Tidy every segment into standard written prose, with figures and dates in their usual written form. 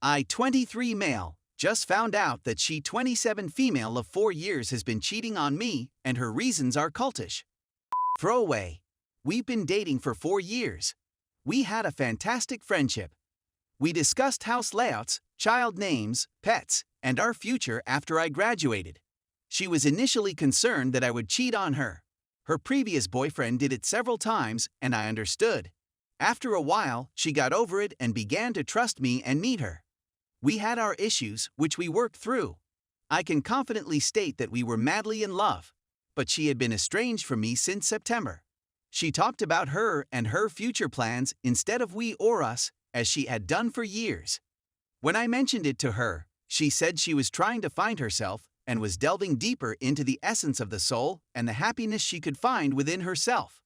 I, 23 male, just found out that she, 27 female of 4 years, has been cheating on me, and her reasons are cultish. Throwaway. We've been dating for 4 years. We had a fantastic friendship. We discussed house layouts, child names, pets, and our future after I graduated. She was initially concerned that I would cheat on her. Her previous boyfriend did it several times, and I understood. After a while, she got over it and began to trust me and meet her. We had our issues, which we worked through. I can confidently state that we were madly in love, but she had been estranged from me since September. She talked about her and her future plans instead of we or us, as she had done for years. When I mentioned it to her, she said she was trying to find herself and was delving deeper into the essence of the soul and the happiness she could find within herself.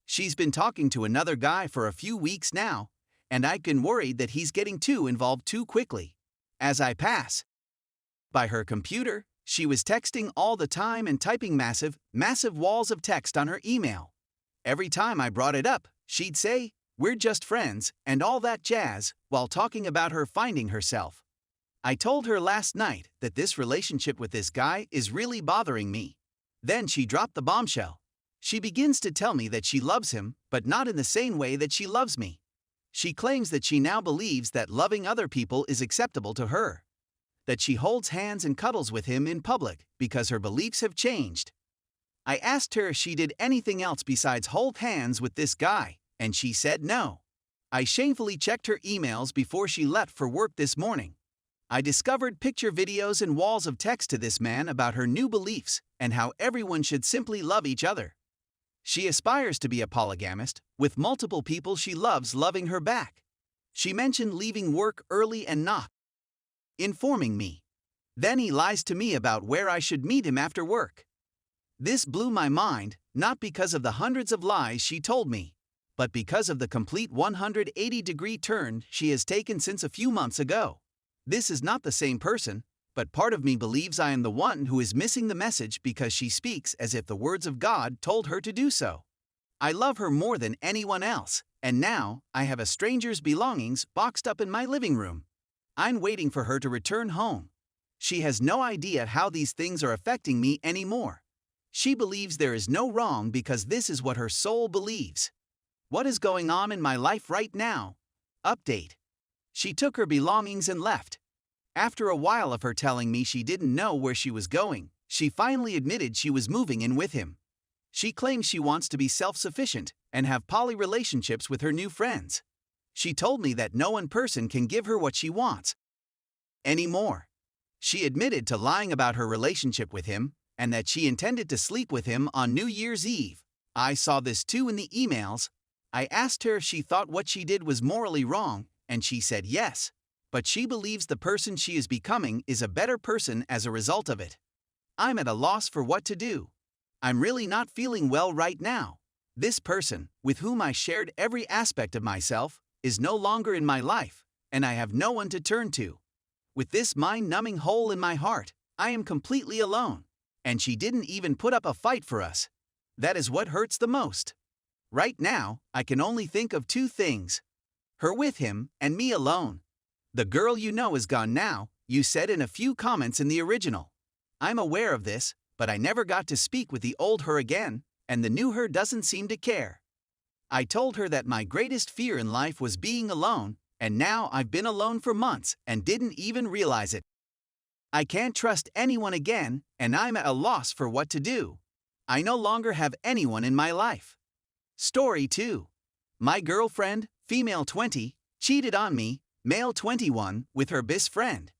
She's been talking to another guy for a few weeks now, and I've been worried that he's getting too involved too quickly. As I pass by her computer, she was texting all the time and typing massive walls of text on her email. Every time I brought it up, she'd say, "We're just friends," and all that jazz, while talking about her finding herself. I told her last night that this relationship with this guy is really bothering me. Then she dropped the bombshell. She begins to tell me that she loves him, but not in the same way that she loves me. She claims that she now believes that loving other people is acceptable to her. That she holds hands and cuddles with him in public because her beliefs have changed. I asked her if she did anything else besides hold hands with this guy, and she said no. I shamefully checked her emails before she left for work this morning. I discovered picture videos and walls of text to this man about her new beliefs and how everyone should simply love each other. She aspires to be a polygamist, with multiple people she loves loving her back. She mentioned leaving work early and not informing me. Then he lies to me about where I should meet him after work. This blew my mind, not because of the hundreds of lies she told me, but because of the complete 180-degree turn she has taken since a few months ago. This is not the same person, but part of me believes I am the one who is missing the message because she speaks as if the words of God told her to do so. I love her more than anyone else, and now I have a stranger's belongings boxed up in my living room. I'm waiting for her to return home. She has no idea how these things are affecting me anymore. She believes there is no wrong because this is what her soul believes. What is going on in my life right now? Update. She took her belongings and left. After a while of her telling me she didn't know where she was going, she finally admitted she was moving in with him. She claims she wants to be self-sufficient and have poly relationships with her new friends. She told me that no one person can give her what she wants anymore. She admitted to lying about her relationship with him and that she intended to sleep with him on New Year's Eve. I saw this too in the emails. I asked her if she thought what she did was morally wrong, and she said yes, but she believes the person she is becoming is a better person as a result of it. I'm at a loss for what to do. I'm really not feeling well right now. This person, with whom I shared every aspect of myself, is no longer in my life, and I have no one to turn to. With this mind-numbing hole in my heart, I am completely alone, and she didn't even put up a fight for us. That is what hurts the most. Right now, I can only think of two things: her with him and me alone. The girl you know is gone now, you said in a few comments in the original. I'm aware of this, but I never got to speak with the old her again, and the new her doesn't seem to care. I told her that my greatest fear in life was being alone, and now I've been alone for months and didn't even realize it. I can't trust anyone again, and I'm at a loss for what to do. I no longer have anyone in my life. Story 2. My girlfriend, female 20, cheated on me, male 21, with her best friend.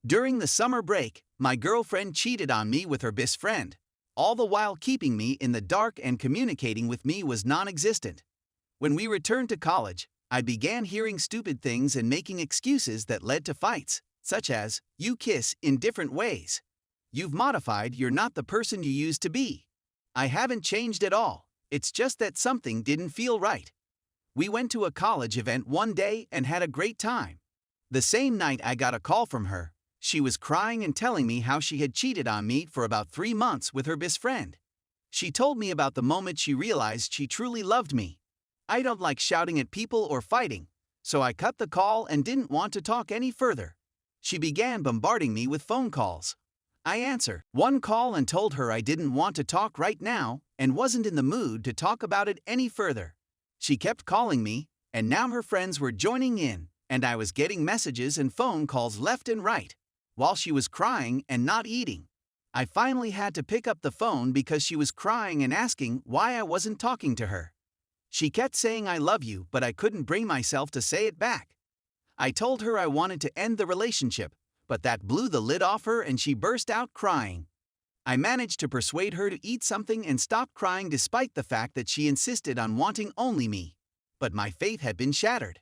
During the summer break, my girlfriend cheated on me with her best friend, all the while keeping me in the dark, and communicating with me was non-existent. When we returned to college, I began hearing stupid things and making excuses that led to fights, such as, "You kiss in different ways. You've modified, you're not the person you used to be." I haven't changed at all, it's just that something didn't feel right. We went to a college event one day and had a great time. The same night I got a call from her. She was crying and telling me how she had cheated on me for about 3 months with her best friend. She told me about the moment she realized she truly loved me. I don't like shouting at people or fighting, So I cut the call and didn't want to talk any further. She began bombarding me with phone calls. I answered one call and told her I didn't want to talk right now and wasn't in the mood to talk about it any further. She kept calling me, and now her friends were joining in, and I was getting messages and phone calls left and right, while she was crying and not eating. I finally had to pick up the phone because she was crying and asking why I wasn't talking to her. She kept saying I love you, but I couldn't bring myself to say it back. I told her I wanted to end the relationship, but that blew the lid off her and she burst out crying. I managed to persuade her to eat something and stop crying despite the fact that she insisted on wanting only me. But my faith had been shattered.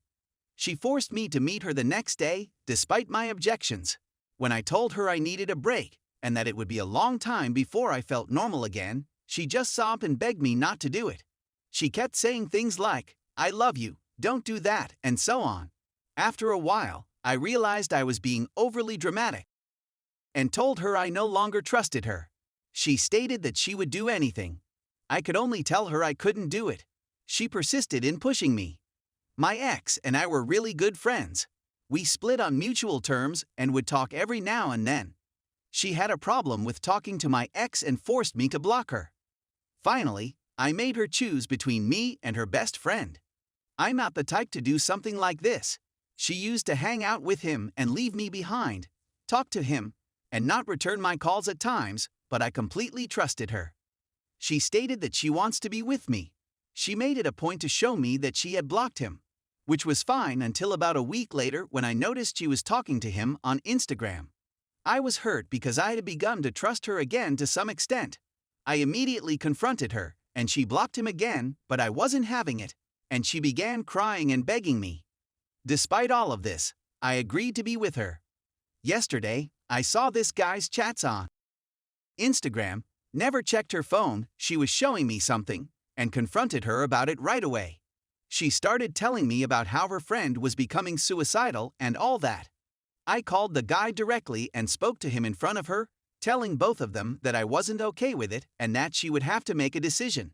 She forced me to meet her the next day, despite my objections. When I told her I needed a break, and that it would be a long time before I felt normal again, she just sobbed and begged me not to do it. She kept saying things like, "I love you, don't do that," and so on. After a while, I realized I was being overly dramatic and told her I no longer trusted her. She stated that she would do anything. I could only tell her I couldn't do it. She persisted in pushing me. My ex and I were really good friends. We split on mutual terms and would talk every now and then. She had a problem with talking to my ex and forced me to block her. Finally, I made her choose between me and her best friend. I'm not the type to do something like this. She used to hang out with him and leave me behind, talk to him, and not return my calls at times, but I completely trusted her. She stated that she wants to be with me. She made it a point to show me that she had blocked him, which was fine until about a week later when I noticed she was talking to him on Instagram. I was hurt because I had begun to trust her again to some extent. I immediately confronted her, and she blocked him again, but I wasn't having it, and she began crying and begging me. Despite all of this, I agreed to be with her. Yesterday, I saw this guy's chats on Instagram, never checked her phone, she was showing me something, and confronted her about it right away. She started telling me about how her friend was becoming suicidal and all that. I called the guy directly and spoke to him in front of her, telling both of them that I wasn't okay with it and that she would have to make a decision.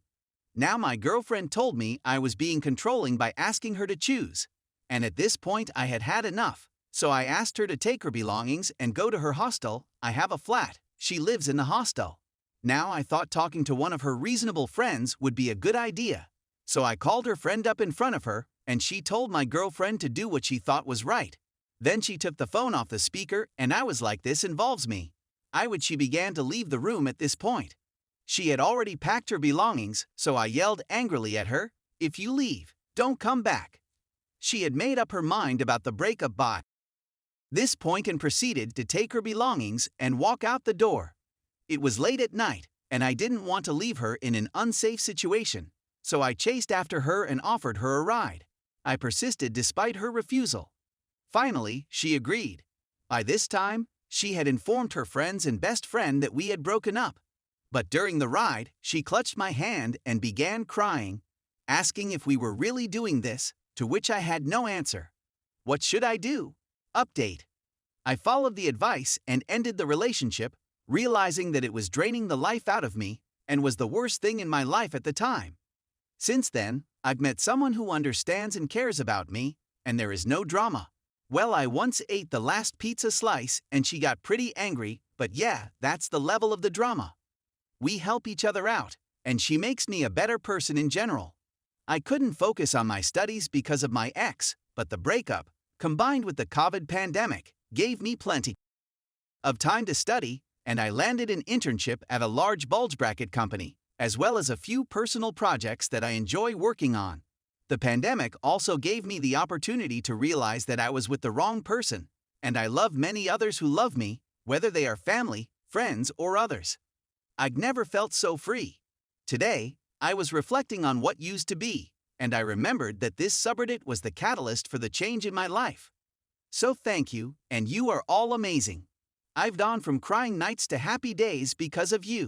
Now my girlfriend told me I was being controlling by asking her to choose, and at this point I had had enough, so I asked her to take her belongings and go to her hostel. I have a flat, she lives in the hostel. Now I thought talking to one of her reasonable friends would be a good idea, so I called her friend up in front of her, and she told my girlfriend to do what she thought was right. Then she took the phone off the speaker and I was like, this involves me. She began to leave the room at this point. She had already packed her belongings, so I yelled angrily at her, "If you leave, don't come back." She had made up her mind about the breakup by this point and proceeded to take her belongings and walk out the door. It was late at night, and I didn't want to leave her in an unsafe situation, so I chased after her and offered her a ride. I persisted despite her refusal. Finally, she agreed. By this time, she had informed her friends and best friend that we had broken up. But during the ride, she clutched my hand and began crying, asking if we were really doing this, to which I had no answer. What should I do? Update. I followed the advice and ended the relationship, realizing that it was draining the life out of me and was the worst thing in my life at the time. Since then, I've met someone who understands and cares about me, and there is no drama. Well, I once ate the last pizza slice and she got pretty angry, but yeah, that's the level of the drama. We help each other out, and she makes me a better person in general. I couldn't focus on my studies because of my ex, but the breakup, combined with the COVID pandemic, gave me plenty of time to study, and I landed an internship at a large bulge bracket company, as well as a few personal projects that I enjoy working on. The pandemic also gave me the opportunity to realize that I was with the wrong person, and I love many others who love me, whether they are family, friends, or others. I've never felt so free. Today, I was reflecting on what used to be, and I remembered that this subreddit was the catalyst for the change in my life. So thank you, and you are all amazing. I've gone from crying nights to happy days because of you.